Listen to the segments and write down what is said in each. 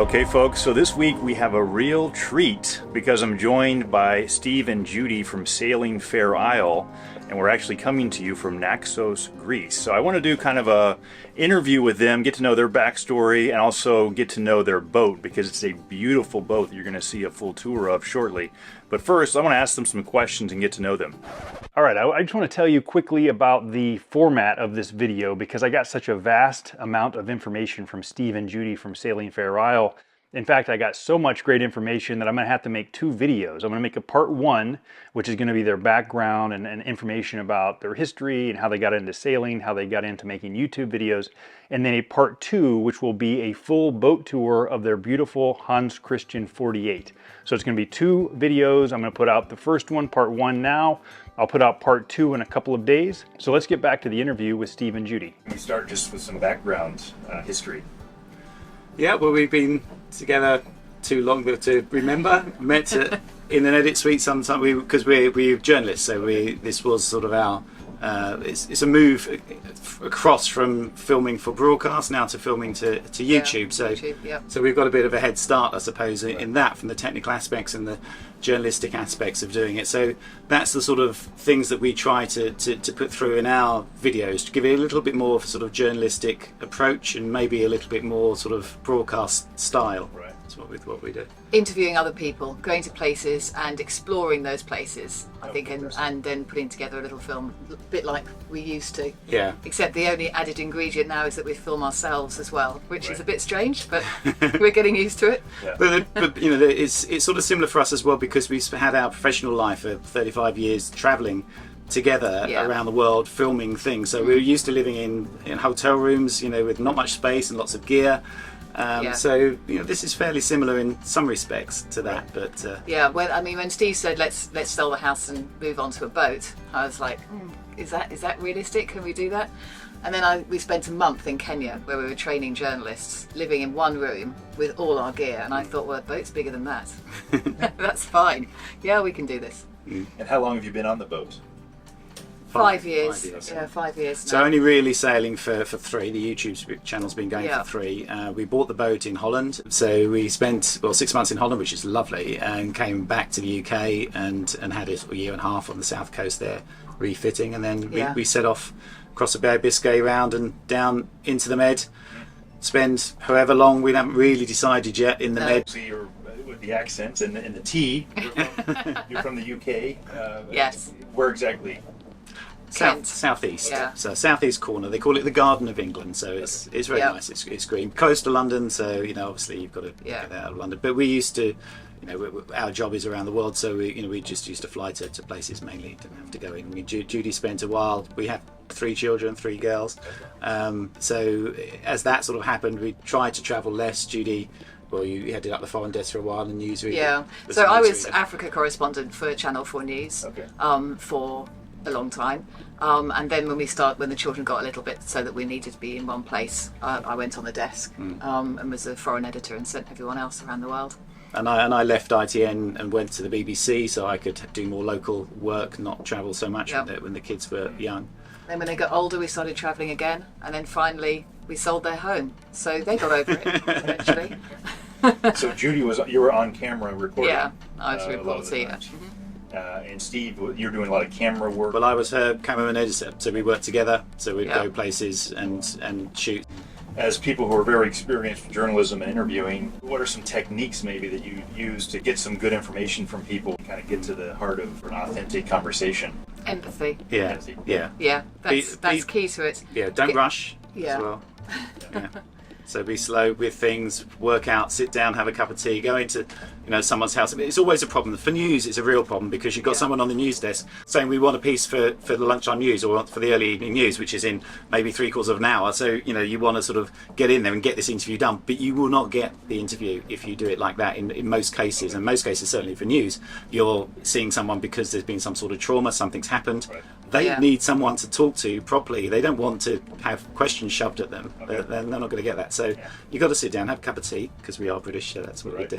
Okay folks, so this week we have a real treat because I'm joined by Steve and Judy from Sailing Fair Isle, and we're actually coming to you from Naxos, Greece. So I want to do kind of a interview with them, get to know their backstory, and also get to know their boat because it's a beautiful boat that you're going to see a full tour of shortly. But first, I want to ask them some questions and get to know them. All right, I just want to tell you quickly about the format of this video because I got such a vast amount of information from Steve and Judy from Sailing Fair Isle. In fact, I got so much great information that I'm going to have to make two videos. I'm going to make a part one, which is going to be their background and information about their history and how they got into sailing, how they got into making YouTube videos, and then a part two, which will be a full boat tour of their beautiful Hans Christian 48. So it's going to be two videos. I'm going to put out the first one, part one now. I'll put out part two in a couple of days. So let's get back to the interview with Steve and Judy. We start just with some background history. Yeah, well, we've been together too long to remember. Met in an edit suite sometime because we're journalists, so this was sort of our. It's a move across from filming for broadcast now to filming to YouTube. So we've got a bit of a head start, I suppose, in that from the technical aspects and the journalistic aspects of doing it. So that's the sort of things that we try to put through in our videos to give it a little bit more of a sort of journalistic approach and maybe a little bit more sort of broadcast style. Right. That's what we do. Interviewing other people, going to places and exploring those places, I think, and then putting together a little film, a bit like we used to. Yeah. Except the only added ingredient now is that we film ourselves as well, which is a bit strange, but we're getting used to it. Yeah. But you know, it's sort of similar for us as well because we've had our professional life for 35 years travelling together around the world filming things. So we're used to living in hotel rooms, you know, with not much space and lots of gear. So you know, this is fairly similar in some respects to that, but yeah. Well, I mean, when Steve said let's sell the house and move on to a boat, I was like, is that realistic? Can we do that? And then we spent a month in Kenya where we were training journalists, living in one room with all our gear, and I thought, well, a boat's bigger than that. That's fine. Yeah, we can do this. And how long have you been on the boat? 5 years. Yeah, 5 years. So only really sailing for 3. The YouTube channel's been going for 3. We bought the boat in Holland, so we spent 6 months in Holland, which is lovely, and came back to the UK and had a year and a half on the south coast there, refitting, and then we set off across the Bay of Biscay round and down into the Med. Spend however long, we haven't really decided yet in the Med. So you're with the accents and the T. You're from the UK. Yes. Where exactly? Southeast. So southeast corner. They call it the Garden of England. So it's very nice. It's green, close to London. So you know, obviously you've got to get out of London. But we used to, you know, our job is around the world. So we just used to fly to places mainly. Didn't have to go in. I mean, Judy spent a while. We have 3 children, 3 girls. So as that sort of happened, we tried to travel less. Judy. Well, you headed up the foreign desk for a while and newsreader. Yeah. So I was Africa correspondent for Channel 4 News for a long time, and then when the children got a little bit so that we needed to be in one place, I went on the desk and was a foreign editor and sent everyone else around the world. And I left ITN and went to the BBC so I could do more local work, not travel so much when the kids were young. Then when they got older, we started travelling again, and then finally we sold their home, so they got over it eventually. So Judy, you were on camera recording. Yeah, I was reporting. And Steve, you're doing a lot of camera work. Well, I was her cameraman editor, so we worked together. So we'd go places and shoot. As people who are very experienced in journalism and interviewing, what are some techniques maybe that you use to get some good information from people and kind of get to the heart of an authentic conversation? Empathy. Yeah. That's key to it. Yeah, don't rush as well. Yeah. So be slow with things, work out, sit down, have a cup of tea, go into someone's house. I mean, it's always a problem. For news, it's a real problem because you've got someone on the news desk saying we want a piece for the lunchtime news or for the early evening news, which is in maybe 3/4 of an hour. So, you want to sort of get in there and get this interview done, but you will not get the interview if you do it like that in most cases. And most cases, certainly for news, you're seeing someone because there's been some sort of trauma, something's happened. Right. They need someone to talk to properly. They don't want to have questions shoved at them. They're not going to get that. So you've got to sit down, have a cup of tea, because we are British, so that's what we do.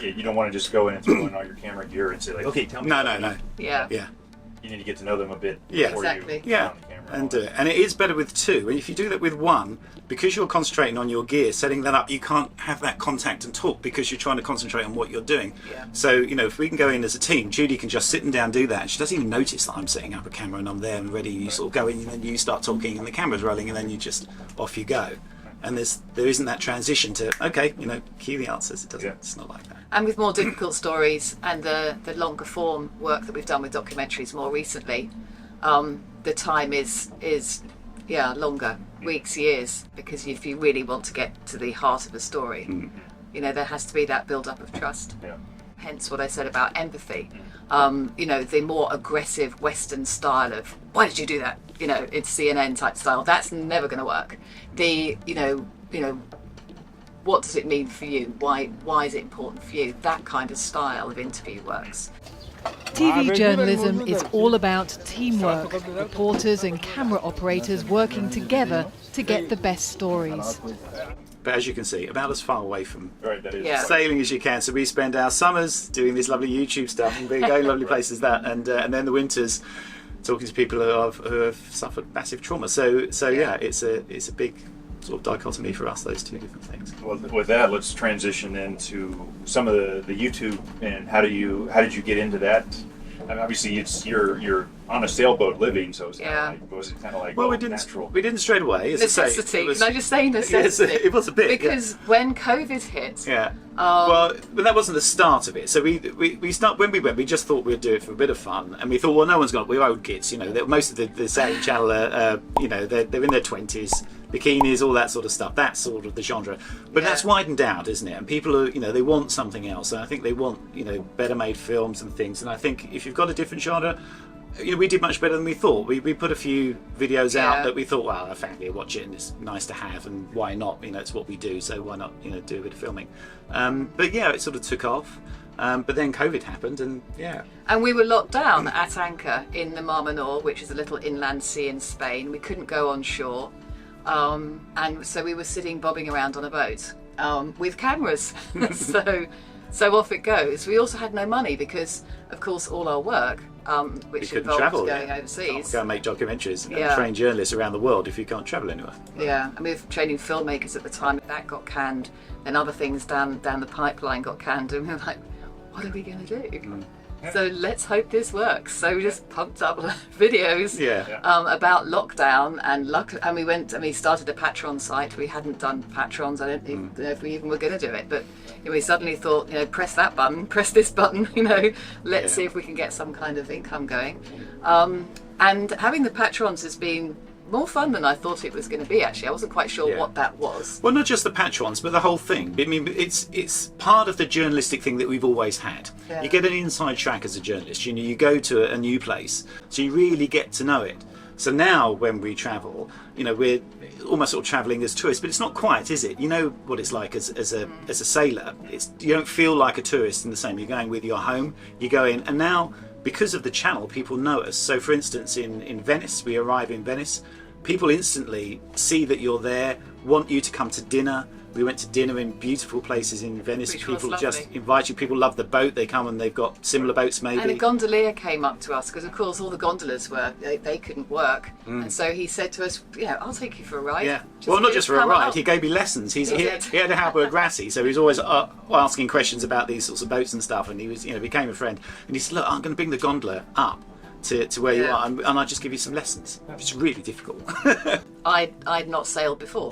You don't want to just go in and throw in all your camera gear and say, like, okay, tell me. No. Yeah. You need to get to know them a bit. Yeah, before exactly. You get on the camera. and do it. And it is better with two. And if you do that with one, because you're concentrating on your gear, setting that up, you can't have that contact and talk because you're trying to concentrate on what you're doing. Yeah. So, you know, if we can go in as a team, Judy can just sit down, do that, and she doesn't even notice that I'm setting up a camera and I'm there and ready. You sort of go in and then you start talking and the camera's rolling and then you just off you go. And there isn't that transition to, okay, you know, cue the answers. It doesn't. It's not like that. And with more difficult stories and the longer form work that we've done with documentaries more recently, the time is longer, weeks, years, because if you really want to get to the heart of a story, you know, there has to be that build up of trust. Yeah. Hence what I said about empathy. You know, the more aggressive Western style of, why did you do that? You know, it's CNN type style. That's never going to work. The, you know, what does it mean for you? Why is it important for you? That kind of style of interview works. TV journalism is all about teamwork, reporters and camera operators working together to get the best stories. But as you can see, about as far away from That is. Yeah. sailing as you can. So we spend our summers doing this lovely YouTube stuff and going lovely places that, and then the winters talking to people who have suffered massive trauma. So yeah, it's a big sort of dichotomy for us, those two different things. Well, with that, let's transition into some of the YouTube and how did you get into that? I mean, obviously, you're on a sailboat living, so it's was it kind of like natural? We didn't straight away. As Necessity. I say, Can I just say necessity? Yes, it was a bit because when COVID hit, well, that wasn't the start of it. So we start when we went. We just thought we'd do it for a bit of fun, and we thought, well, no one's got. We're old kids, you know. Most of the sailing channel, you know, they're in their 20s, bikinis, all that sort of stuff. That's sort of the genre. But that's widened out, isn't it? And people are, you know, they want something else, and I think they want, you know, better made films and things. And I think if you've got a different genre, you know, we did much better than we thought. We put a few videos out that we thought, well, a family will watch it and it's nice to have, and why not? You know, it's what we do, so why not, you know, do a bit of filming? But yeah, it sort of took off. But then COVID happened, and and we were locked down at anchor in the Mar Menor, which is a little inland sea in Spain. We couldn't go on shore, and so we were sitting bobbing around on a boat with cameras. So off it goes. We also had no money because, of course, all our work, which involved going overseas. Go and make documentaries and train journalists around the world if you can't travel anywhere. Yeah, and we were training filmmakers at the time. That got canned. Then other things down the pipeline got canned, and we were like, what are we going to do? So let's hope this works. So we just pumped up videos about lockdown, and we went and we started a Patreon site. We hadn't done Patrons. I don't even know if we even were going to do it, but you know, we suddenly thought, you know, press that button, press this button, you know, let's see if we can get some kind of income going. And having the Patrons has been more fun than I thought it was going to be, actually. I wasn't quite sure what that was. Well, not just the Patrons, but the whole thing. I mean, it's part of the journalistic thing that we've always had. Yeah. You get an inside track as a journalist. You know, you go to a new place, so you really get to know it. So now when we travel, you know, we're almost sort of travelling as tourists, but it's not quite, is it? You know what it's like as a sailor. You don't feel like a tourist in the same. You're going with your home, you go in, and now, because of the channel, people know us. So for instance, in Venice, we arrive in Venice, people instantly see that you're there, want you to come to dinner. We went to dinner in beautiful places in Venice. Which people was just lovely. invite you. People love the boat. They come and they've got similar boats maybe. And a gondolier came up to us, because of course all the gondolas they couldn't work. And so he said to us, you know, I'll take you for a ride. Yeah. Well, not just for a ride. He gave me lessons. He had a Halberg Grassi, so he was always asking questions about these sorts of boats and stuff. And he was, you know, became a friend. And he said, look, I'm going to bring the gondola up to where you are, and I'll just give you some lessons. It's really difficult. I'd not sailed before.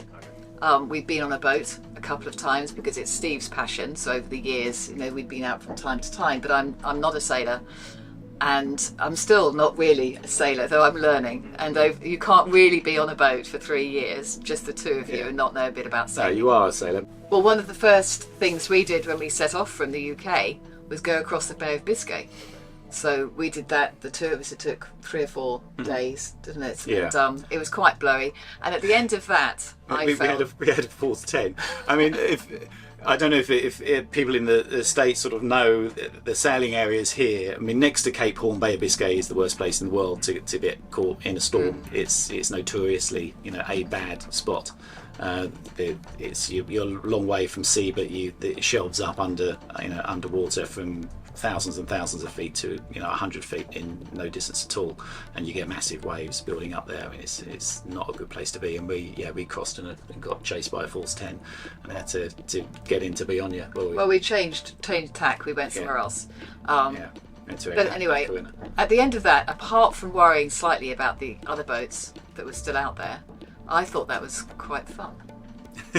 We'd been on a boat a couple of times because it's Steve's passion. So over the years, you know, we'd been out from time to time. But I'm not a sailor, and I'm still not really a sailor, though I'm learning. And you can't really be on a boat for 3 years, just the two of you, and not know a bit about sailing. No, you are a sailor. Well, one of the first things we did when we set off from the UK was go across the Bay of Biscay. So we did that, the two of us. It took 3 or 4 days, didn't it? Yeah. And it was quite blowy. And at the end of that, we had a 4-10. I mean, I don't know if people in the States sort of know the sailing areas here. I mean, next to Cape Horn, Bay of Biscay is the worst place in the world to get caught in a storm. It's notoriously, you know, a bad spot. You're a long way from sea, but it shelves up underwater from thousands and thousands of feet to 100 feet in no distance at all, and you get massive waves building up there. I mean, it's not a good place to be. And we crossed and got chased by a Force 10 and had to get into Bionia. Well, we changed tack. We went somewhere else. But anyway, at the end of that, apart from worrying slightly about the other boats that were still out there, I thought that was quite fun.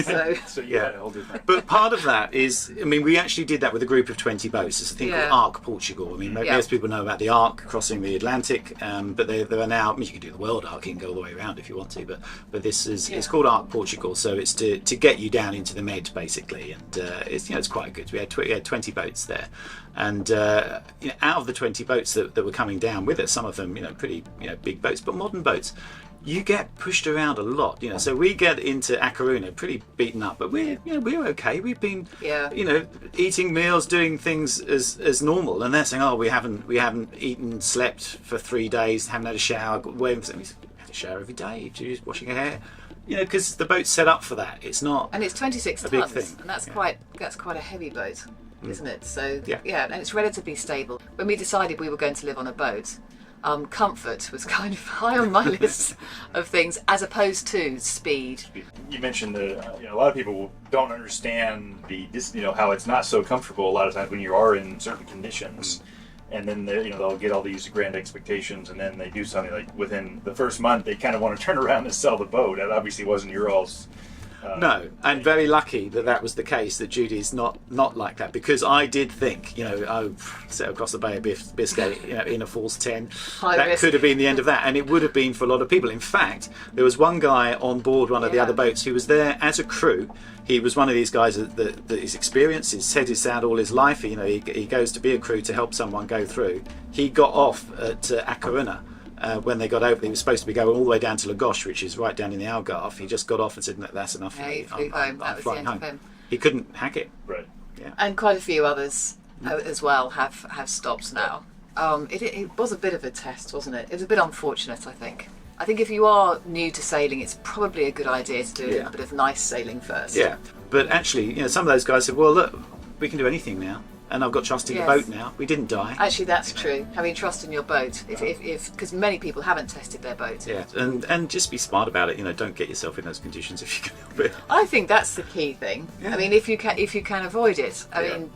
So yeah, a whole different. But part of that is, I mean, we actually did that with a group of 20 boats. It's a thing called Arc Portugal. I mean, most people know about the Arc crossing the Atlantic, but there are now, I mean, you can do the World Arc, you can go all the way around if you want to, but this is, it's called Arc Portugal, so it's to get you down into the Med, basically, and it's quite good. We had 20 boats there, and out of the 20 boats that were coming down with us, some of them, pretty, big boats, but modern boats, you get pushed around a lot, so we get into A Coruña pretty beaten up, but we're okay. We've been eating meals, doing things as normal, and they're saying, oh, we haven't eaten, slept for 3 days, haven't had a shower. We had a shower every day, just washing our hair, because the boat's set up for that. It's not, and it's 26 a tons, big thing. and that's quite a heavy boat, isn't it? So yeah, and it's relatively stable. When we decided we were going to live on a boat, comfort was kind of high on my list of things, as opposed to speed. You mentioned that a lot of people don't understand how it's not so comfortable a lot of times when you are in certain conditions, and then they'll get all these grand expectations, and then they do something like within the first month they kind of want to turn around and sell the boat. That obviously wasn't your all's. No, and very lucky that was the case, that Judy's not like that, because I did think, set across the Bay of Biscay, in a Force 10, that could have been the end of that, and it would have been for a lot of people. In fact, there was one guy on board one of the other boats who was there as a crew. He was one of these guys that is experienced. He's said this out all his life. He goes to be a crew to help someone go through. He got off at A Coruña. When they got over, he was supposed to be going all the way down to Lagos, which is right down in the Algarve. He just got off and said, "No, that's enough for me. I'm flying home." He couldn't hack it. Right. Yeah. And quite a few others as well have stopped now. It was a bit of a test, wasn't it? It was a bit unfortunate, I think. I think if you are new to sailing, it's probably a good idea to do a little bit of nice sailing first. Yeah. But actually, some of those guys said, "Well, look, we can do anything now. And I've got trust in the boat now. We didn't die." Actually, that's true. Having trust in your boat, if because many people haven't tested their boat. Yeah, and just be smart about it. Don't get yourself in those conditions if you can help it. I think that's the key thing. Yeah. I mean, if you can avoid it. I mean,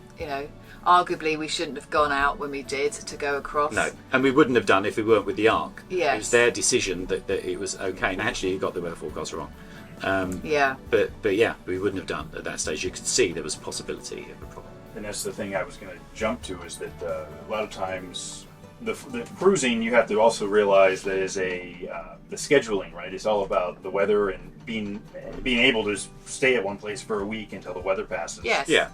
arguably we shouldn't have gone out when we did to go across. No, and we wouldn't have done if we weren't with the Ark. Yes. It was their decision that it was okay. And actually, you got the weather forecast wrong. But yeah, we wouldn't have done at that stage. You could see there was a possibility of a problem. And that's the thing I was going to jump to, is that a lot of times the cruising, you have to also realize that is the scheduling, right? It's all about the weather and being able to stay at one place for a week until the weather passes. Yes. Yeah.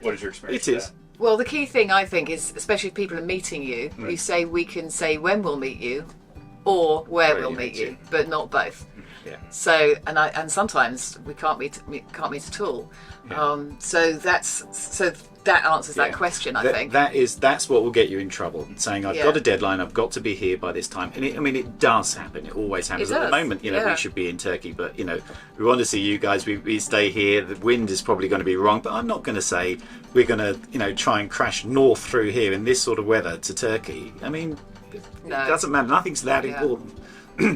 What is your experience? It is. Well, the key thing, I think, is, especially if people are meeting you, we can say when we'll meet you or where we'll meet you, but not both. Yeah. So and sometimes we can't meet at all. Yeah. So that answers that question. I think that's what will get you in trouble. Saying I've got a deadline, I've got to be here by this time, and it does happen. It always happens. At the moment, we should be in Turkey, but we want to see you guys. We stay here. The wind is probably going to be wrong, but I'm not going to say we're going to try and crash north through here in this sort of weather to Turkey. I mean, it doesn't matter. Nothing's that important.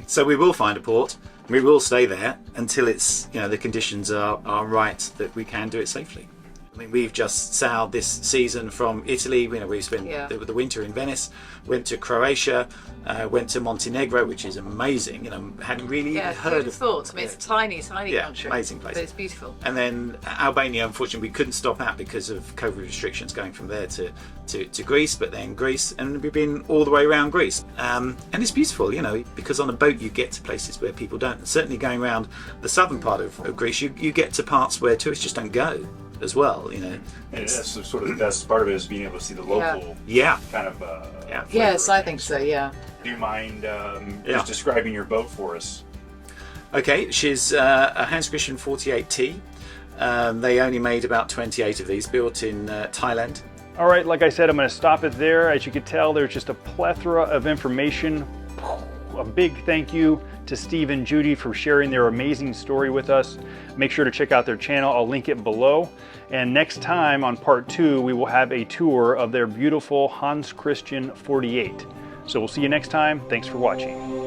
So we will find a port. We will stay there until it's the conditions are right that we can do it safely. I mean, we've just sailed this season from Italy. We spent the winter in Venice, went to Croatia, went to Montenegro, which is amazing. Hadn't really heard of. Thought. I mean, it's a tiny country. Amazing place. But it's beautiful. And then Albania, unfortunately, we couldn't stop at because of COVID restrictions going from there to Greece, but then Greece, and we've been all the way around Greece. And it's beautiful, because on a boat you get to places where people don't. And certainly going around the southern part of Greece, you get to parts where tourists just don't go as well, And that's sort of the best part of it, is being able to see the local kind of yes, I think so, Do you mind just describing your boat for us? Okay, she's a Hans Christian 48T. They only made about 28 of these, built in Thailand. All right, like I said, I'm going to stop it there. As you can tell, there's just a plethora of information. A big thank you to Steve and Judy for sharing their amazing story with us. Make sure to check out their channel. I'll link it below. And next time on part 2, we will have a tour of their beautiful Hans Christian 48. So we'll see you next time. Thanks for watching.